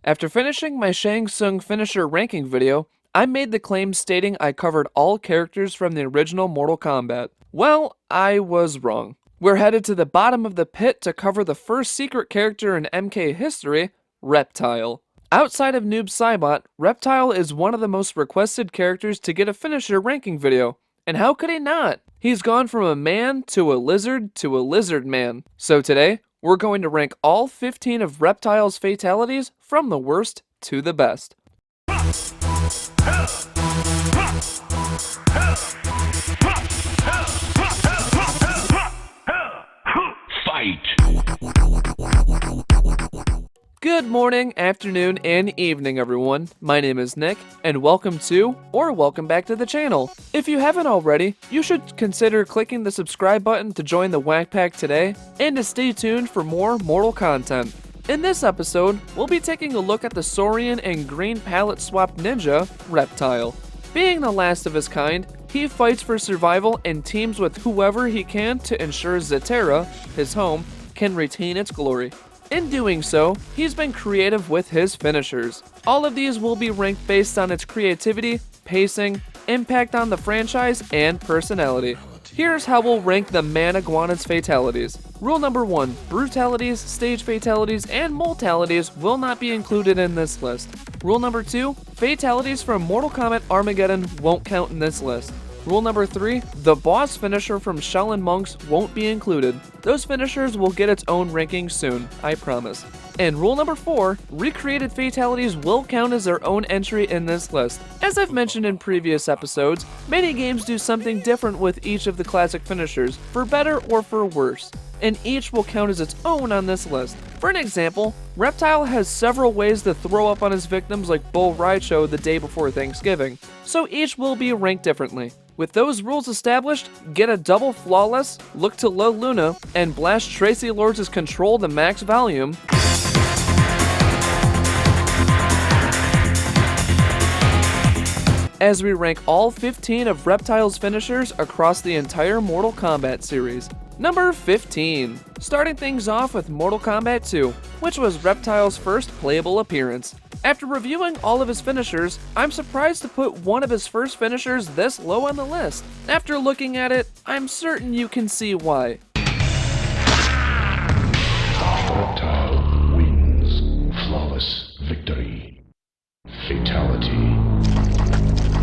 After finishing my Shang Tsung finisher ranking video, I made the claim stating I covered all characters from the original Mortal Kombat. Well, I was wrong. We're headed to the bottom of the pit to cover the first secret character in MK history, Reptile. Outside of Noob Saibot, Reptile is one of the most requested characters to get a finisher ranking video. And how could he not? He's gone from a man to a lizard man. So today, we're going to rank all 15 of Reptile's fatalities from the worst to the best. Fight! Good morning, afternoon, and evening, everyone. My name is Nick, and welcome to, or welcome back to the channel. If you haven't already, you should consider clicking the subscribe button to join the Whack Pack today, and to stay tuned for more Mortal content. In this episode, we'll be taking a look at the Saurian and green palette swap ninja, Reptile. Being the last of his kind, he fights for survival and teams with whoever he can to ensure Zatera, his home, can retain its glory. In doing so, he's been creative with his finishers. All of these will be ranked based on its creativity, pacing, impact on the franchise, and personality. Here's how we'll rank the Man Iguana's fatalities. Rule number 1, brutalities, stage fatalities, and mortalities will not be included in this list. Rule number 2, fatalities from Mortal Kombat Armageddon won't count in this list. Rule number 3, the boss finisher from Shaolin Monks won't be included. Those finishers will get its own ranking soon, I promise. And rule number 4, recreated fatalities will count as their own entry in this list. As I've mentioned in previous episodes, many games do something different with each of the classic finishers, for better or for worse, and each will count as its own on this list. For an example, Reptile has several ways to throw up on his victims like Bull Raicho the day before Thanksgiving, so each will be ranked differently. With those rules established, get a double flawless, look to La Luna, and blast Tracy Lords' control to max volume. As we rank all 15 of Reptile's finishers across the entire Mortal Kombat series. Number 15. Starting things off with Mortal Kombat 2, which was Reptile's first playable appearance. After reviewing all of his finishers, I'm surprised to put one of his first finishers this low on the list. After looking at it, I'm certain you can see why. Reptile wins. Flawless victory. Fatality.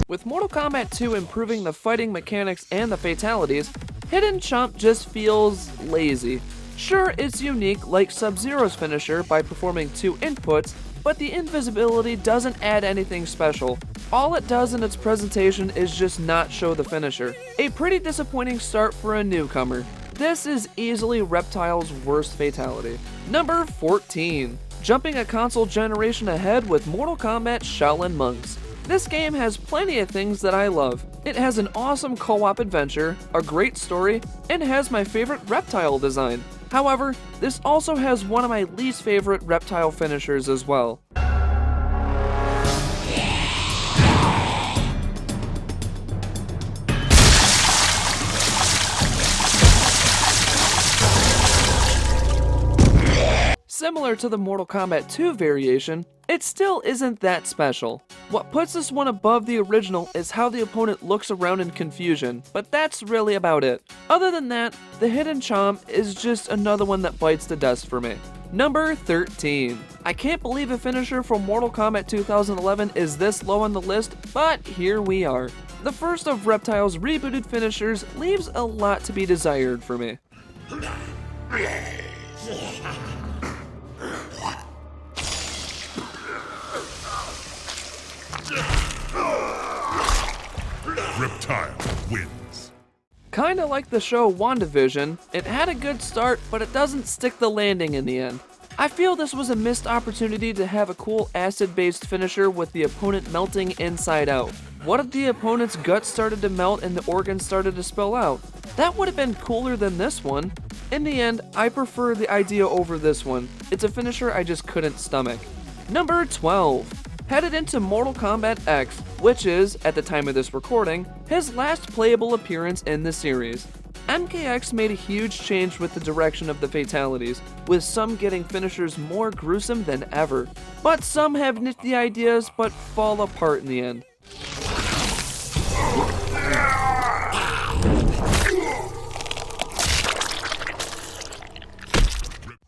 With Mortal Kombat 2 improving the fighting mechanics and the fatalities, Hidden Chomp just feels lazy. Sure, it's unique like Sub-Zero's finisher by performing 2 inputs, but the invisibility doesn't add anything special. All it does in its presentation is just not show the finisher. A pretty disappointing start for a newcomer. This is easily Reptile's worst fatality. Number 14. Jumping a console generation ahead with Mortal Kombat Shaolin Monks. This game has plenty of things that I love. It has an awesome co-op adventure, a great story, and has my favorite Reptile design. However, this also has one of my least favorite Reptile finishers as well. Similar to the Mortal Kombat 2 variation, it still isn't that special. What puts this one above the original is how the opponent looks around in confusion, but that's really about it. Other than that, the Hidden Chomp is just another one that bites the dust for me. Number 13. I can't believe a finisher from Mortal Kombat 2011 is this low on the list, but here we are. The first of Reptile's rebooted finishers leaves a lot to be desired for me. Reptile wins. Kinda like the show WandaVision, it had a good start, but it doesn't stick the landing in the end. I feel this was a missed opportunity to have a cool acid-based finisher with the opponent melting inside out. What if the opponent's guts started to melt and the organs started to spill out? That would have been cooler than this one. In the end, I prefer the idea over this one. It's a finisher I just couldn't stomach. Number 12. Headed into Mortal Kombat X, which is, at the time of this recording, his last playable appearance in the series. MKX made a huge change with the direction of the fatalities, with some getting finishers more gruesome than ever. But some have nifty ideas but fall apart in the end.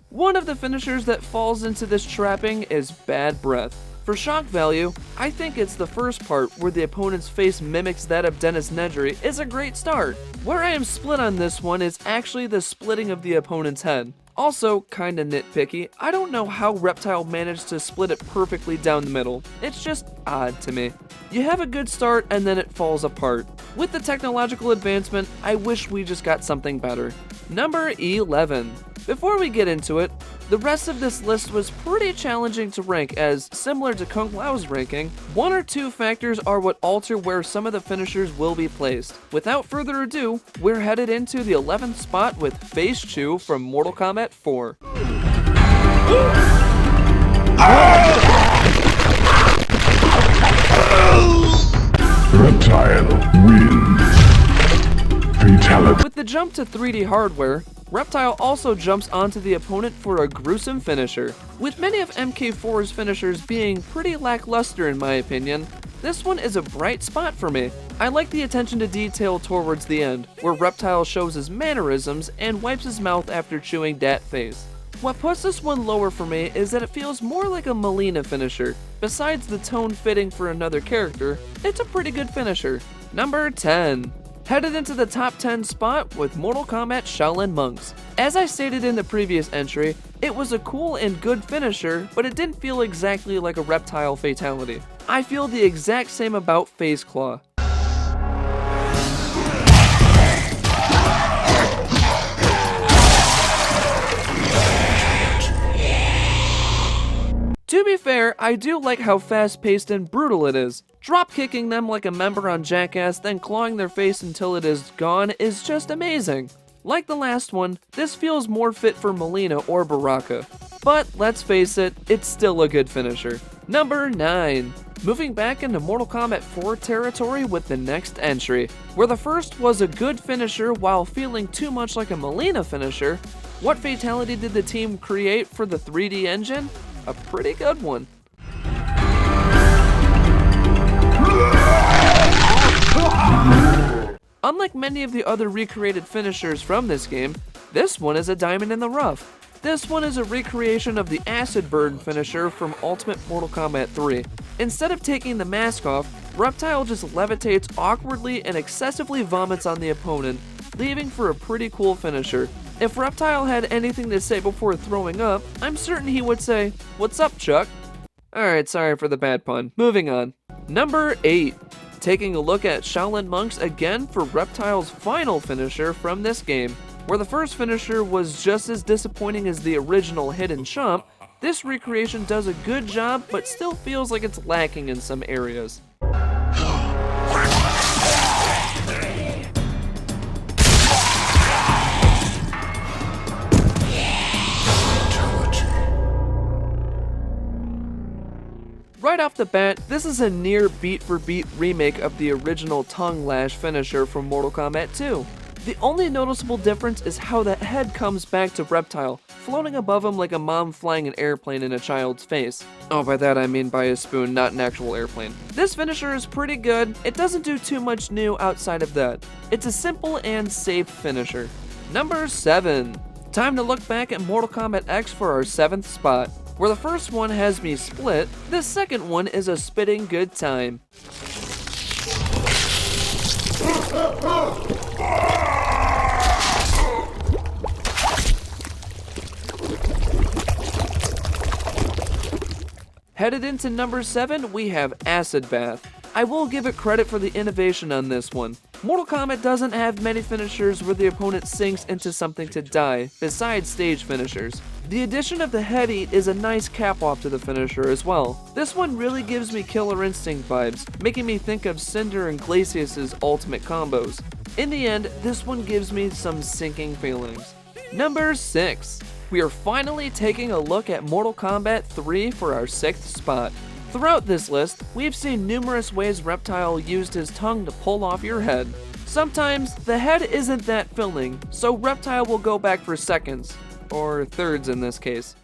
One of the finishers that falls into this trapping is Bad Breath. For shock value, I think it's the first part where the opponent's face mimics that of Dennis Nedry is a great start. Where I am split on this one is actually the splitting of the opponent's head. Also, kinda nitpicky, I don't know how Reptile managed to split it perfectly down the middle. It's just odd to me. You have a good start and then it falls apart. With the technological advancement, I wish we just got something better. Number 11. Before we get into it, the rest of this list was pretty challenging to rank as, similar to Kung Lao's ranking, one or two factors are what alter where some of the finishers will be placed. Without further ado, we're headed into the 11th spot with Face Chew from Mortal Kombat 4. Reptile wins. Fatality. With the jump to 3D hardware, Reptile also jumps onto the opponent for a gruesome finisher. With many of MK4's finishers being pretty lackluster in my opinion, this one is a bright spot for me. I like the attention to detail towards the end, where Reptile shows his mannerisms and wipes his mouth after chewing dat face. What puts this one lower for me is that it feels more like a Melina finisher. Besides the tone fitting for another character, it's a pretty good finisher. Number 10. Headed into the top 10 spot with Mortal Kombat Shaolin Monks. As I stated in the previous entry, it was a cool and good finisher, but it didn't feel exactly like a Reptile fatality. I feel the exact same about Phase Claw. To be fair, I do like how fast-paced and brutal it is. Drop-kicking them like a member on Jackass, then clawing their face until it is gone is just amazing. Like the last one, this feels more fit for Melina or Baraka. But let's face it, it's still a good finisher. Number 9. Moving back into Mortal Kombat 4 territory with the next entry. Where the first was a good finisher while feeling too much like a Melina finisher, what fatality did the team create for the 3D engine? A pretty good one. Unlike many of the other recreated finishers from this game, this one is a diamond in the rough. This one is a recreation of the Acid Burn finisher from Ultimate Mortal Kombat 3. Instead of taking the mask off, Reptile just levitates awkwardly and excessively vomits on the opponent, leaving for a pretty cool finisher. If Reptile had anything to say before throwing up, I'm certain he would say, "What's up, Chuck?" Alright, sorry for the bad pun. Moving on. Number 8. Taking a look at Shaolin Monks again for Reptile's final finisher from this game. Where the first finisher was just as disappointing as the original Hidden Chomp, this recreation does a good job but still feels like it's lacking in some areas. Right off the bat, this is a near beat-for-beat remake of the original Tongue Lash finisher from Mortal Kombat 2. The only noticeable difference is how the head comes back to Reptile, floating above him like a mom flying an airplane in a child's face. Oh, by that I mean by a spoon, not an actual airplane. This finisher is pretty good. It doesn't do too much new outside of that. It's a simple and safe finisher. Number 7. Time to look back at Mortal Kombat X for our 7th spot. Where the first one has me split, the second one is a spitting good time. Headed into number 7, we have Acid Bath. I will give it credit for the innovation on this one. Mortal Kombat doesn't have many finishers where the opponent sinks into something to die, besides stage finishers. The addition of the head eat is a nice cap off to the finisher as well. This one really gives me Killer Instinct vibes, making me think of Cinder and Glacius's ultimate combos. In the end, this one gives me some sinking feelings. Number 6. We are finally taking a look at Mortal Kombat 3 for our 6th spot. Throughout this list, we've seen numerous ways Reptile used his tongue to pull off your head. Sometimes the head isn't that filling, so Reptile will go back for seconds, or thirds in this case.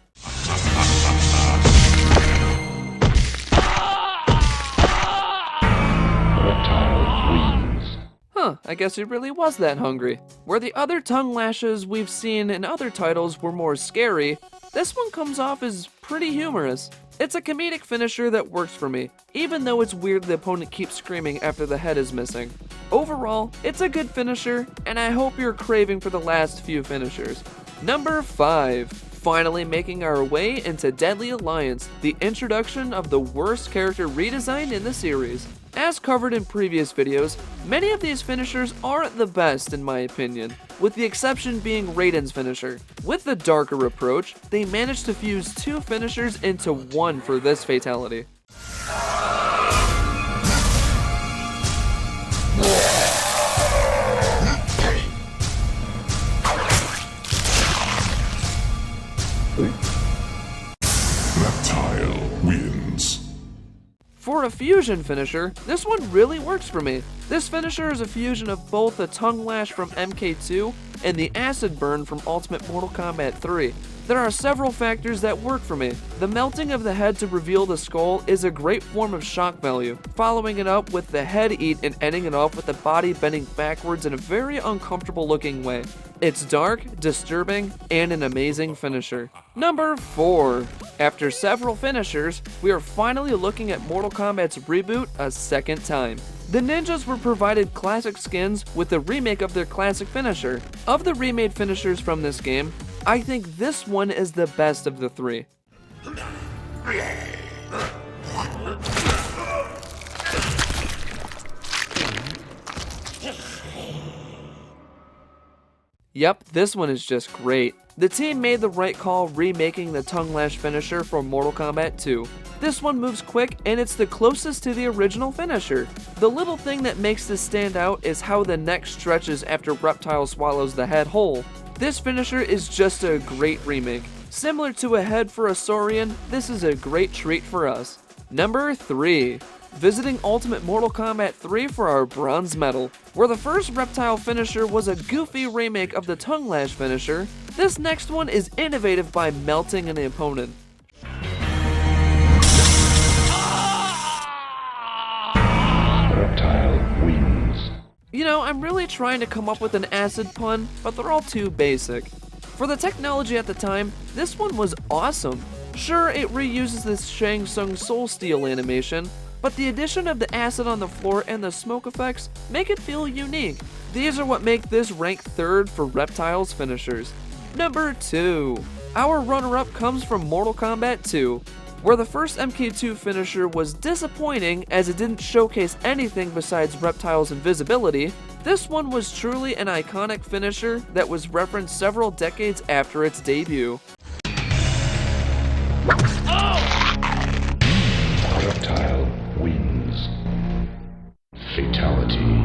Huh, I guess he really was that hungry. Where the other tongue lashes we've seen in other titles were more scary, this one comes off as pretty humorous. It's a comedic finisher that works for me, even though it's weird the opponent keeps screaming after the head is missing. Overall, it's a good finisher, and I hope you're craving for the last few finishers. Number 5. Finally making our way into Deadly Alliance, the introduction of the worst character redesign in the series. As covered in previous videos, many of these finishers aren't the best in my opinion, with the exception being Raiden's finisher. With the darker approach, they managed to fuse 2 finishers into one for this fatality. Reptile wins. For a fusion finisher, this one really works for me. This finisher is a fusion of both the tongue lash from MK2 and the acid burn from Ultimate Mortal Kombat 3. There are several factors that work for me. The melting of the head to reveal the skull is a great form of shock value, following it up with the head eat and ending it off with the body bending backwards in a very uncomfortable looking way. It's dark, disturbing, and an amazing finisher. Number 4. After several finishers, we are finally looking at Mortal Kombat's reboot a second time. The ninjas were provided classic skins with a remake of their classic finisher. Of the remade finishers from this game, I think this one is the best of the 3. Yep, this one is just great. The team made the right call remaking the tongue lash finisher for Mortal Kombat 2. This one moves quick and it's the closest to the original finisher. The little thing that makes this stand out is how the neck stretches after Reptile swallows the head whole. This finisher is just a great remake. Similar to a head for a Saurian, this is a great treat for us. Number 3. Visiting Ultimate Mortal Kombat 3 for our bronze medal. Where the first Reptile finisher was a goofy remake of the tongue lash finisher, this next one is innovative by melting an opponent. Reptile wins. You know, I'm really trying to come up with an acid pun, but they're all too basic. For the technology at the time, this one was awesome. Sure, it reuses this Shang Tsung Soul Steel animation, but the addition of the acid on the floor and the smoke effects make it feel unique. These are what make this rank 3rd for Reptile's finishers. Number 2. Our runner-up comes from Mortal Kombat 2. Where the first MK2 finisher was disappointing as it didn't showcase anything besides Reptile's invisibility, this one was truly an iconic finisher that was referenced several decades after its debut. Reptile wins. Fatality.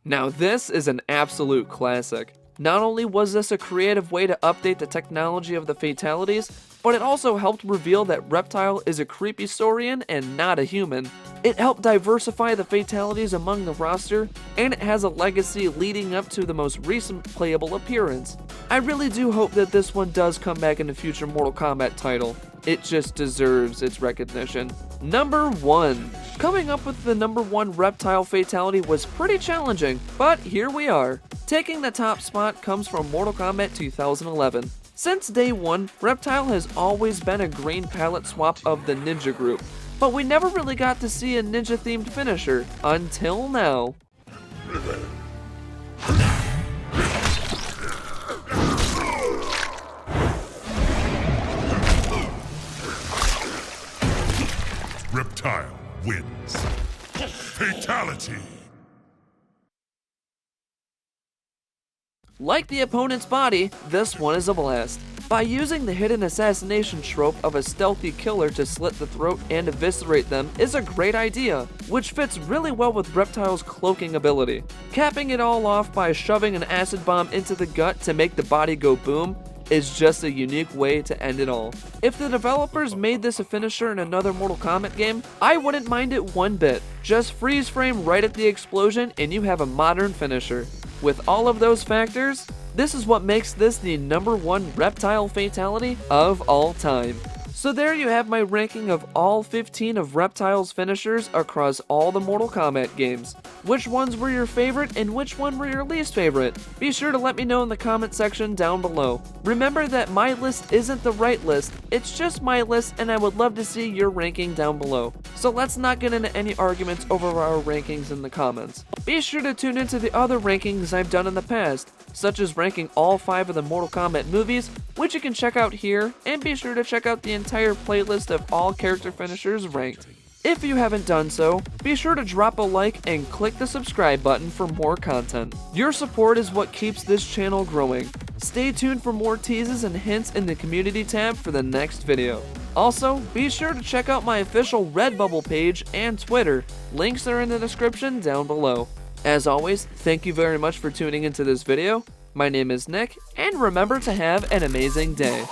Now this is an absolute classic. Not only was this a creative way to update the technology of the fatalities, but it also helped reveal that Reptile is a creepy Saurian and not a human. It helped diversify the fatalities among the roster, and it has a legacy leading up to the most recent playable appearance. I really do hope that this one does come back in a future Mortal Kombat title. It just deserves its recognition. Number 1. Coming up with the number 1 Reptile fatality was pretty challenging, but here we are. Taking the top spot comes from Mortal Kombat 2011. Since day 1, Reptile has always been a green palette swap of the ninja group, but we never really got to see a ninja-themed finisher until now. Reptile wins. Fatality. Like the opponent's body, this one is a blast. By using the hidden assassination trope of a stealthy killer to slit the throat and eviscerate them is a great idea, which fits really well with Reptile's cloaking ability. Capping it all off by shoving an acid bomb into the gut to make the body go boom, is just a unique way to end it all. If the developers made this a finisher in another Mortal Kombat game, I wouldn't mind it one bit. Just freeze frame right at the explosion and you have a modern finisher. With all of those factors, this is what makes this the #1 Reptile Fatality of all time. So there you have my ranking of all 15 of Reptile's finishers across all the Mortal Kombat games. Which ones were your favorite and which one were your least favorite? Be sure to let me know in the comment section down below. Remember that my list isn't the right list, it's just my list and I would love to see your ranking down below. So let's not get into any arguments over our rankings in the comments. Be sure to tune into the other rankings I've done in the past, such as ranking all 5 of the Mortal Kombat movies, which you can check out here, and be sure to check out the entire playlist of all character finishers ranked. If you haven't done so, be sure to drop a like and click the subscribe button for more content. Your support is what keeps this channel growing. Stay tuned for more teases and hints in the community tab for the next video. Also, be sure to check out my official Redbubble page and Twitter. Links are in the description down below. As always, thank you very much for tuning into this video. My name is Nick, and remember to have an amazing day.